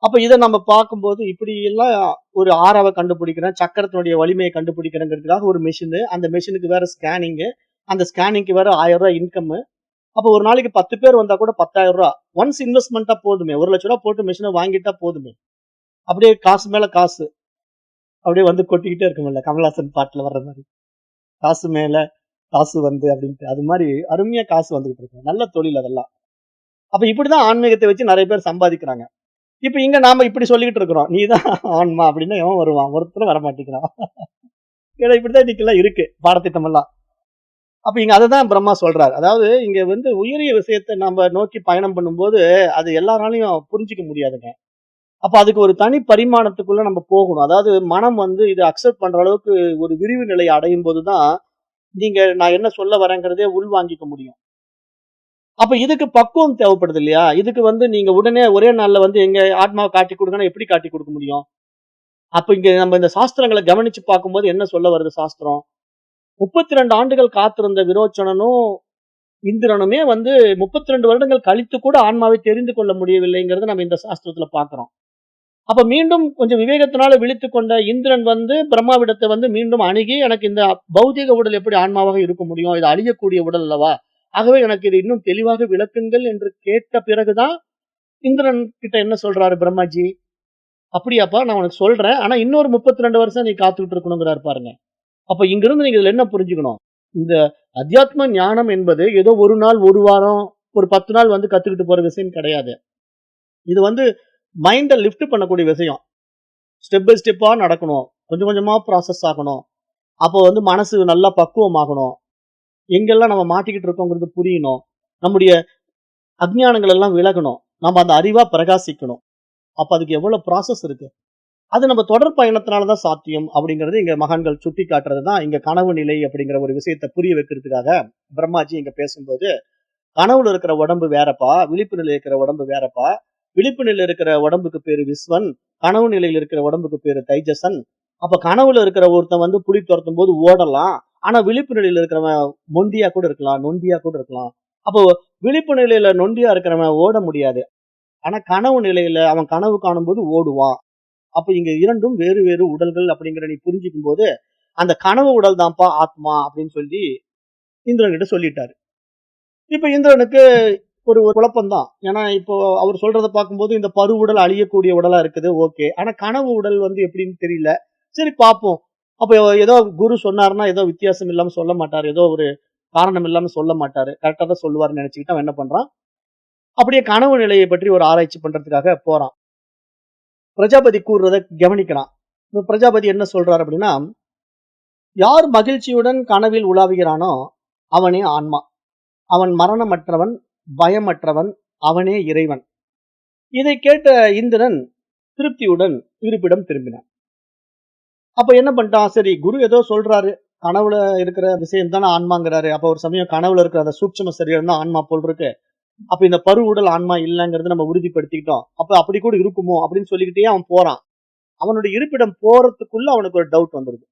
அப்ப இத நம்ம பார்க்கும்போது இப்படி எல்லாம் ஒரு ஆறாவ கண்டுபிடிக்கிறேன், சக்கரத்தினுடைய வலிமைய கண்டுபிடிக்கிறேங்கிறதுக்காக ஒரு மெஷினு, அந்த மெஷினுக்கு வேற ஸ்கேனிங்கு, அந்த ஸ்கேனிங்க்கு வேற ரூ. 1000 இன்கம்மு. அப்ப ஒரு நாளைக்கு 10 பேர் வந்தா கூட ரூ. 10,000 ஒன்ஸ் இன்வெஸ்ட்மென்ட்டா போதுமே. ரூ. 1,00,000 போட்டு மெஷின வாங்கிட்டா போதுமே. அப்படியே காசு மேல காசு அப்படியே வந்து கொட்டிக்கிட்டே இருக்கும்ல, கமலஹாசன் பாட்டுல வர்ற மாதிரி. காசு மேல காசு வந்து அப்படின்ட்டு அது மாதிரி அருமையா காசு வந்துகிட்டு இருக்கும். நல்ல தொழில் அதெல்லாம். அப்ப இப்படிதான் ஆன்மீகத்தை வச்சு நிறைய பேர் சம்பாதிக்கிறாங்க. இப்ப இங்க நாம இப்படி சொல்லிக்கிட்டு இருக்கிறோம். நீதான் ஆன்மா அப்படின்னா எவன் வருவான்? ஒருத்தரும் வர மாட்டேங்கிறான். ஏன்னா இப்படிதான் இன்னைக்கெல்லாம் இருக்கு பாடத்திட்டம் எல்லாம். அப்ப இங்க அததான் பிரம்மா சொல்றாரு. அதாவது இங்க வந்து உயரிய விஷயத்த நம்ம நோக்கி பயணம் பண்ணும்போது, அது எல்லாராலயும் புரிஞ்சுக்க முடியாதுங்க. அப்ப அதுக்கு ஒரு தனி பரிமாணத்துக்குள்ள நம்ம போகணும். அதாவது மனம் வந்து இத அக்செப்ட் பண்ற அளவுக்கு ஒரு விரிவு நிலையை அடையும் போதுதான், நீங்க நான் என்ன சொல்ல வரேங்கிறதே உள்வாங்கிக்க முடியும். அப்ப இதுக்கு பக்குவம் தேவைப்படுது இல்லையா? இதுக்கு வந்து நீங்க உடனே ஒரே நாள்ல வந்து எங்க ஆத்மாவ காட்டிக் குடுங்கன்னா எப்படி காட்டிக் குடுக்க முடியும்? அப்ப இங்க நம்ம இந்த சாஸ்திரங்கள கவனிச்சு பார்க்கும்போது என்ன சொல்ல வருது சாஸ்திரம்? 32 ஆண்டுகள் காத்திருந்த விரோச்சனனும், இந்திரனுமே வந்து 32 வருடங்கள் கழித்து கூட ஆன்மாவை தெரிந்து கொள்ள முடியவில்லைங்கிறத நம்ம இந்த சாஸ்திரத்துல பார்க்கிறோம். அப்ப மீண்டும் கொஞ்சம் விவேகத்தினால விழித்துக் கொண்ட இந்திரன் வந்து பிரம்மாவிடத்தை வந்து மீண்டும் அணுகி, எனக்கு இந்த பௌதீக உடல் எப்படி ஆன்மாவாக இருக்க முடியும்? இது அழியக்கூடிய உடல் அல்லவா? ஆகவே எனக்கு இது இன்னும் தெளிவாக விளக்குங்கள் என்று கேட்ட பிறகுதான் இந்திரன் கிட்ட என்ன சொல்றாரு பிரம்மாஜி? அப்படியாப்பா நான் உனக்கு சொல்றேன். ஆனா இன்னொரு 32 வருஷம் நீ காத்துக்கிட்டு இருக்கணுங்கிறாரு பாருங்க. அப்ப இங்கிருந்து நீங்க இதுல என்ன புரிஞ்சுக்கணும்? இந்த அத்தியாத்ம ஞானம் என்பது ஏதோ ஒரு நாள், ஒரு வாரம், ஒரு 10 நாள் வந்து கத்துக்கிட்டு போற விஷயம் கிடையாது. இது வந்து மைண்ட லிஃப்ட் பண்ணக்கூடிய விஷயம். ஸ்டெப் பை ஸ்டெப்பா நடக்கணும். கொஞ்சம் கொஞ்சமா ப்ராசஸ் ஆகணும். அப்போ வந்து மனசு நல்லா பக்குவமாகணும். எங்கெல்லாம் நம்ம மாட்டிக்கிட்டு இருக்கோங்கிறது புரியணும். நம்முடைய அஞ்ஞானங்கள் எல்லாம் விலகணும். நம்ம அந்த அறிவா பிரகாசிக்கணும். அப்ப அதுக்கு எவ்வளவு ப்ராசஸ் இருக்கு. அது நம்ம தொடர் பயணத்தினால தான் சாத்தியம் அப்படிங்கிறது இங்க மகான்கள் சுட்டி காட்டுறது தான் இங்க கனவு நிலை அப்படிங்கிற ஒரு விஷயத்தை புரிய வைக்கிறதுக்காக பிரம்மாஜி இங்க பேசும்போது, கனவுல இருக்கிற உடம்பு வேறப்பா, விழிப்பு நிலையில இருக்கிற உடம்பு வேறப்பா. விழிப்பு நிலையில இருக்கிற உடம்புக்கு பேரு விஸ்வன், கனவு நிலையில இருக்கிற உடம்புக்கு பேரு தைஜசன். அப்ப கனவுல இருக்கிற ஒருத்தன் வந்து புலி துரத்தும் போது ஓடலாம். ஆனா விழிப்பு நிலையில இருக்கிறவன் மொண்டியா கூட இருக்கலாம், நொண்டியா கூட இருக்கலாம். அப்போ விழிப்பு நிலையில நொண்டியா இருக்கிறவன் ஓட முடியாது. ஆனா கனவு நிலையில அவன் கனவு காணும்போது ஓடுவான். அப்ப இங்க இரண்டும் வேறு வேறு உடல்கள் அப்படிங்கிற நீ புரிஞ்சுக்கும் போது, அந்த கனவு உடல் தான்ப்பா ஆத்மா அப்படின்னு சொல்லி இந்திரன் கிட்ட சொல்லிட்டாரு. இப்ப இந்திரனுக்கு ஒரு ஒரு குழப்பம் தான். ஏன்னா இப்போ அவர் சொல்றத பார்க்கும்போது இந்த பரு உடல் அழியக்கூடிய உடலா இருக்குது. ஓகே. ஆனா கனவு உடல் வந்து எப்படின்னு தெரியல. சரி பார்ப்போம். அப்ப ஏதோ குரு சொன்னாருன்னா ஏதோ வித்தியாசம் இல்லாம சொல்ல மாட்டாரு. ஏதோ ஒரு காரணம் இல்லாம சொல்ல மாட்டாரு. கரெக்ட்டா தான் சொல்லுவாருன்னு நினைச்சுக்கிட்டு அவன் என்ன பண்றான்? அப்படியே கனவு நிலையை பற்றி ஒரு ஆராய்ச்சி பண்றதுக்காக போறான். பிரஜாபதி கூறுறத கவனிக்கிறான். இப்ப பிரஜாபதி என்ன சொல்றாரு அப்படின்னா, யார் மகிழ்ச்சியுடன் கனவில் உலாவுகிறானோ அவனே ஆன்மா. அவன் மரணமற்றவன், பயமற்றவன், அவனே இறைவன். இதை கேட்ட இந்திரன் திருப்தியுடன் இருப்பிடம் திரும்பினான். அப்ப என்ன பண்ணிட்டான், சரி குரு ஏதோ சொல்றாரு. கனவுல இருக்கிற விஷயம் தானே ஆன்மாங்கிறாரு. அப்ப ஒரு சமயம் கனவுல இருக்கிற அந்த சூட்சும சரீரம் தான் ஆன்மா போல் இருக்கு. அப்ப இந்த பரு உடல் ஆன்மா இல்லங்கிறத நம்ம உறுதிப்படுத்திக்கிட்டோம். அப்ப அப்படி கூட இருக்குமோ அப்படின்னு சொல்லிக்கிட்டே அவன் போறான். அவனுடைய இருப்பிடம் போறதுக்குள்ள அவனுக்கு ஒரு டவுட் வந்துருது.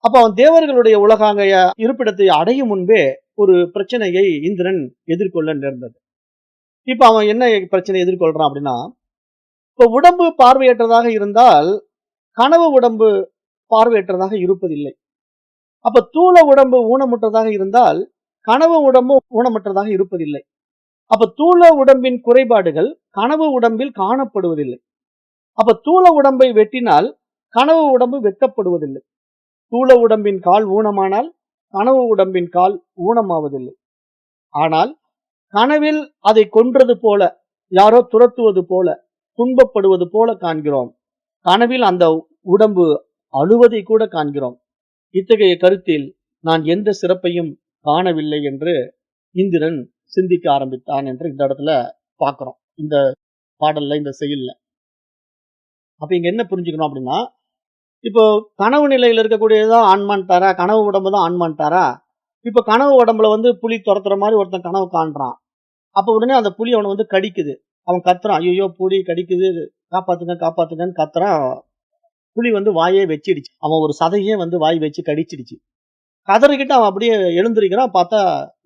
அப்ப அவன் தேவர்களுடைய உலகாங்க இருப்பிடத்தை அடையும் முன்பே ஒரு பிரச்சனையை இந்திரன் எதிர்கொள்ள நேர்ந்தது. இப்ப அவன் என்ன பிரச்சனை எதிர்கொள்றான் அப்படின்னா, இப்ப உடம்பு பார்வையற்றதாக இருந்தால், கனவு உடம்பு பார்வையற்றதாக இருப்பதில்லை. அப்ப தூல உடம்பு ஊனமுற்றதாக இருந்தால், கனவு உடம்பு ஊனமற்றதாக இருப்பதில்லை. அப்ப தூல உடம்பின் குறைபாடுகள் கனவு உடம்பில் காணப்படுவதில்லை. அப்ப தூல உடம்பை வெட்டினால், கனவு உடம்பு வெட்டப்படுவதில்லை. தூல உடம்பின் கால் ஊனமானால், கனவு உடம்பின் கால் ஊனமாவதில்லை. ஆனால் கனவில் அதை கொன்றது போல, யாரோ துரத்துவது போல, துன்பப்படுவது போல காண்கிறோம். கனவில் அந்த உடம்பு அழுவதை கூட காண்கிறோம். இத்தகைய கருத்தில் நான் எந்த சிறப்பையும் காணவில்லை என்று இந்திரன் சிந்திக்க ஆரம்பித்தான் என்று இந்த இடத்துல பார்க்கிறோம். இந்த பாடல்ல, இந்த செயல்ல. அப்ப இங்க என்ன புரிஞ்சுக்கணும் அப்படின்னா, இப்போ கனவு நிலையில இருக்கக்கூடியதுதான் ஆன்மான்ட்டாரா, கனவு உடம்பு தான் ஆன்மான்ட்டாரா? இப்ப கனவு உடம்புல வந்து புலி துரத்துற மாதிரி ஒருத்தன் கனவு காண்றான். அப்ப உடனே அந்த புலி அவனை வந்து கடிக்குது. அவன் கத்துறான். ஐயையோ! புலி கடிக்குது. காப்பாத்துங்க, காப்பாத்துங்கன்னு கத்துறான். புலி வந்து வாயே வச்சிடுச்சு. அவன் ஒரு சதையே வந்து வாய் வச்சு கடிச்சிடுச்சு. கதறிக்கிட்டு அவன் அப்படியே எழுந்திருக்கிறான். பார்த்தா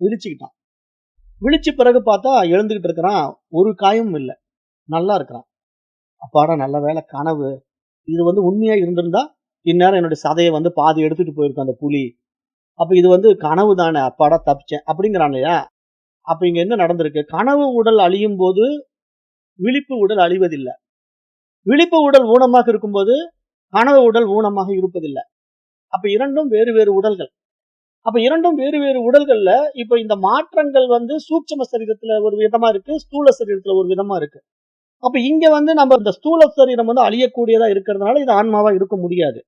விழிச்சுக்கிட்டான். விழிச்ச பிறகு பார்த்தா எழுந்துகிட்டு இருக்கிறான். ஒரு காயமும் இல்ல. நல்லா இருக்கிறான். அப்பாடா நல்ல வேளை கனவு. இது வந்து உண்மையா இருந்திருந்தா, இந்நேரம் என்னுடைய சதைய வந்து பாதி எடுத்துட்டு போயிருக்கும் அந்த புலி. அப்ப இது வந்து கனவு தானே. அப்பாடா தப்பிச்சேன். அப்படிங்கிறான் இல்லையா? அப்ப இங்க என்ன நடந்திருக்கு? கனவு உடல் அழியும்போது விழிப்பு உடல் அழிவதில்ல. விழிப்பு உடல் ஊனமாக இருக்கும்போது கனவு உடல் ஊனமாக இருப்பதில்லை. அப்ப இரண்டும் வேறு வேறு உடல்கள். அப்ப இரண்டும் வேறு வேறு உடல்கள்ல இப்ப இந்த மாற்றங்கள் வந்து சூட்சும சரீரத்துல ஒரு விதமா இருக்கு, ஸ்தூல சரீரத்துல ஒரு விதமா இருக்கு. அப்ப இங்க வந்து நம்ம இந்த ஸ்தூல சரீரம் வந்து அழியக்கூடியதா இருக்கிறதுனால இது ஆன்மாவா இருக்க முடியாது.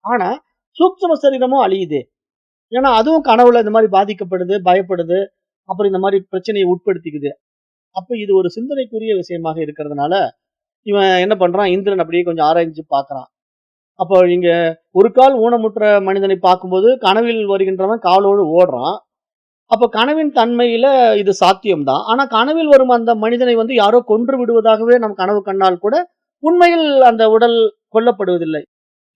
ஆனா சூட்சும சரீரமும் அழியுதே. ஏன்னா அதுவும் கனவுல இந்த மாதிரி பாதிக்கப்படுது, பயப்படுது, அப்புறம் இந்த மாதிரி பிரச்சனையை உட்படுத்திக்குது. அப்ப இது ஒரு சிந்தனைக்குரிய விஷயமாக இருக்கிறதுனால இவன் என்ன பண்றான், இந்திரன் அப்படியே கொஞ்சம் ஆராய்ஞ்சு பார்க்கறான். அப்போ இங்க ஒரு கால் ஊனமுற்ற மனிதனை பார்க்கும்போது கனவில் வருகின்றவன் காலோடு ஓடுறான். அப்ப கனவின் தன்மையில இது சாத்தியம் தான். ஆனா கனவில் வரும் அந்த மனிதனை வந்து யாரோ கொன்று விடுவதாகவே நம் கனவு கண்டால் கூட உண்மையில் அந்த உடல் கொல்லப்படுவதில்லை.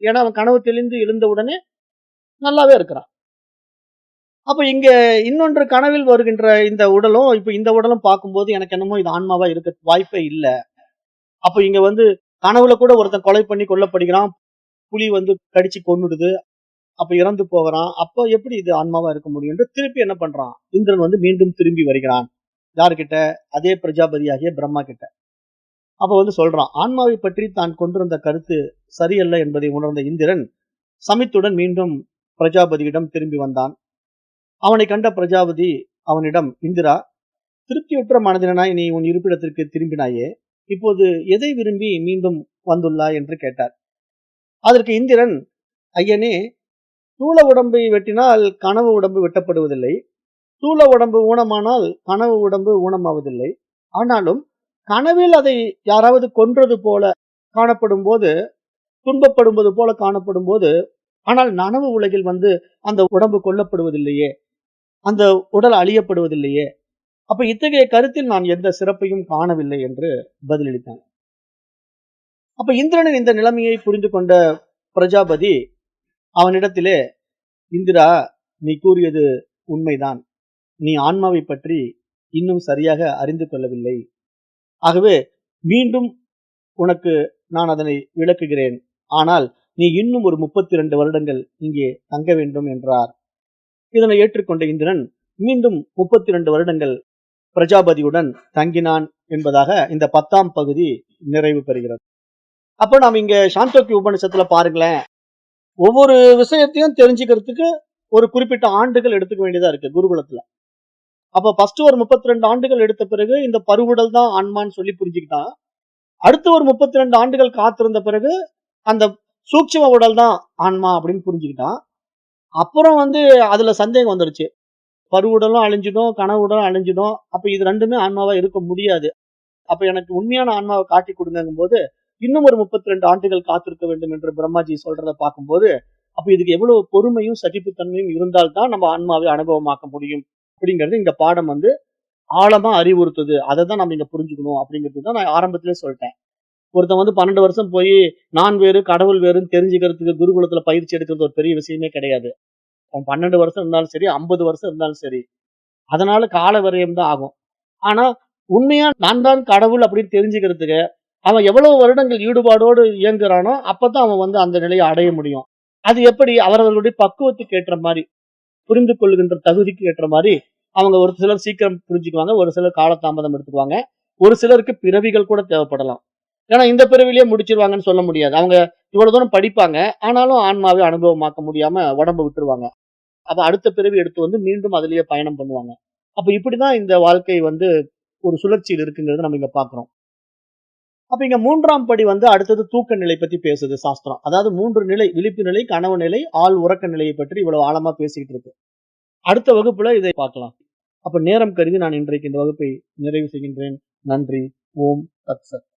ஏன்னா அவன் கனவு தெளிந்து எழுந்த உடனே நல்லாவே இருக்கிறான். அப்ப இங்க இன்னொன்று கனவில் வருகின்ற இந்த உடலும் இப்ப இந்த உடலும் பார்க்கும்போது எனக்கு என்னமோ இது ஆன்மாவா இருக்க வாய்ப்பே இல்ல. அப்ப இங்க வந்து கனவுல கூட ஒருத்தன் கொலை பண்ணி கொல்லப்படுகிறான். புலி வந்து கடிச்சு கொன்னுடுது. அப்ப இறந்து போகிறான். அப்ப எப்படி இது ஆன்மாவா இருக்க முடியும் என்று திருப்பி என்ன பண்றான்? இந்திரன் வந்து மீண்டும் திரும்பி வருகிறான். யார்கிட்ட? அதே பிரஜாபதியாகிய பிரம்மா கிட்ட. அப்ப வந்து சொல்றான். ஆன்மாவை பற்றி தான் கொண்டிருந்த கருத்து சரியல்ல என்பதை உணர்ந்த இந்திரன் சமித்துடன் மீண்டும் பிரஜாபதியிடம் திரும்பி வந்தான். அவனை கண்ட பிரஜாபதி அவனிடம், இந்திரா, திருப்தியுற்ற மனதினாய் நீ உன் இருப்பிடத்திற்கு திரும்பினாயே, இப்போது எதை விரும்பி மீண்டும் வந்துள்ளாய் என்று கேட்டார். அதற்கு இந்திரன், ஐயனே, ஸ்தூல உடம்பை வெட்டினால் கனவு உடம்பு வெட்டப்படுவதில்லை. ஸ்தூல உடம்பு ஊனமானால் கனவு உடம்பு ஊனமாவதில்லை. ஆனாலும் கனவில் அதை யாராவது கொன்றது போல காணப்படும் போது, துன்பப்படுவது போல காணப்படும் போது, ஆனால் நனவு உலகில் வந்து அந்த உடம்பு கொல்லப்படுவதில்லையே, அந்த உடல் அழியப்படுவதில்லையே. அப்ப இத்தகைய கருத்தில் நான் எந்த சிறப்பையும் காணவில்லை என்று பதிலளித்தான். அப்ப இந்திரனின் இந்த நிலைமையை புரிந்து கொண்ட பிரஜாபதி அவனிடத்திலே, இந்திரா, நீ கூறியது உண்மைதான். நீ ஆன்மாவை பற்றி இன்னும் சரியாக அறிந்து கொள்ளவில்லை. ஆகவே மீண்டும் உனக்கு நான் அதனை விளக்குகிறேன். ஆனால் நீ இன்னும் ஒரு 32 வருடங்கள் இங்கே தங்க வேண்டும் என்றார். இதனை ஏற்றுக்கொண்ட இந்திரன் மீண்டும் 32 வருடங்கள் பிரஜாபதியுடன் தங்கினான் என்பதாக இந்த 10ஆம் பகுதி நிறைவு பெறுகிறது. அப்ப நாம் இங்க சாந்தோக்கிய உபநிஷத்துல பாருங்களேன், ஒவ்வொரு விஷயத்தையும் தெரிஞ்சுக்கிறதுக்கு ஒரு குறிப்பிட்ட ஆண்டுகள் எடுத்துக்க வேண்டியதா இருக்கு குருகுலத்துல. அப்ப ஃபர்ஸ்ட் ஒரு 32 ஆண்டுகள் எடுத்த பிறகு இந்த பருவுடல் தான் ஆன்மான்னு சொல்லி புரிஞ்சுக்கிட்டான். அடுத்து ஒரு 32 ஆண்டுகள் காத்திருந்த பிறகு அந்த சூட்சும உடல் தான் ஆன்மா அப்படின்னு புரிஞ்சுக்கிட்டான். அப்புறம் வந்து அதுல சந்தேகம் வந்துருச்சு. பருவுடலும் அழிஞ்சிடும், கனவு உடலும் அழிஞ்சிடும். அப்ப இது ரெண்டுமே ஆன்மாவா இருக்க முடியாது. அப்ப எனக்கு உண்மையான ஆன்மாவை காட்டி கொடுங்கும் போது இன்னும் ஒரு 32 ஆண்டுகள் காத்திருக்க வேண்டும் என்று பிரம்மாஜி சொல்றத பார்க்கும்போது, அப்ப இதுக்கு எவ்வளவு பொறுமையும் சகிப்புத்தன்மையும் இருந்தால்தான் நம்ம ஆன்மாவை அனுபவமாக்க முடியும் அப்படிங்கிறது இந்த பாடம் வந்து ஆழமா அறிவுறுத்துது. அதை தான் நம்ம இங்க புரிஞ்சுக்கணும் அப்படிங்கிறது தான் நான் ஆரம்பத்திலே சொல்லிட்டேன். ஒருத்தன் வந்து 12 வருஷம் போய் நான் வேறு கடவுள் வேறுன்னு தெரிஞ்சுக்கிறதுக்கு குருகுலத்துல பயிற்சி எடுக்கிறது ஒரு பெரிய விஷயமே கிடையாது. அவன் 12 வருஷம் இருந்தாலும் சரி, 50 வருஷம் இருந்தாலும் சரி, அதனால கால விரயம் தான் ஆகும். ஆனா உண்மையா நான் தான் கடவுள் அப்படின்னு தெரிஞ்சுக்கிறதுக்கு அவன் எவ்வளவு வருடங்கள் ஈடுபாடோடு இயங்குறானோ அப்பதான் அவன் வந்து அந்த நிலையை அடைய முடியும். அது எப்படி? அவரவர்களுடைய பக்குவத்துக்கு ஏற்ற மாதிரி, புரிந்து கொள்ளுகின்ற தகுதிக்கு ஏற்ற மாதிரி அவங்க ஒரு சிலர் சீக்கிரம் புரிஞ்சுக்குவாங்க, ஒரு சிலர் காலதாமதம் எடுத்துக்குவாங்க, ஒரு சிலருக்கு பிறவிகள் கூட தேவைப்படலாம். ஏன்னா இந்த பிறவிலேயே முடிச்சிருவாங்கன்னு சொல்ல முடியாது. அவங்க இவ்வளவு தூரம் படிப்பாங்க, ஆனாலும் ஆன்மாவை அனுபவமாக்க முடியாம உடம்பு விட்டுருவாங்க. அப்ப அடுத்த பிறவி எடுத்து வந்து மீண்டும் அதிலேயே பயணம் பண்ணுவாங்க. அப்ப இப்படிதான் இந்த வாழ்க்கை வந்து ஒரு சுழற்சியில் இருக்குங்கிறத நம்ம இங்க பாக்குறோம். அப்ப இங்க 3ஆம் படி வந்து அடுத்தது தூக்க நிலை பத்தி பேசுது சாஸ்திரம். அதாவது 3 நிலை: விழிப்பு நிலை, கனவு நிலை, ஆழ் உறக்க நிலையை பற்றி இவ்வளவு ஆழமா பேசிக்கிட்டு இருக்கு. அடுத்த வகுப்புல இதை பார்க்கலாம். அப்ப நேரம் கருதி நான் இன்றைக்கு இந்த வகுப்பை நிறைவு செய்கின்றேன். நன்றி. ஓம் தத் சத்.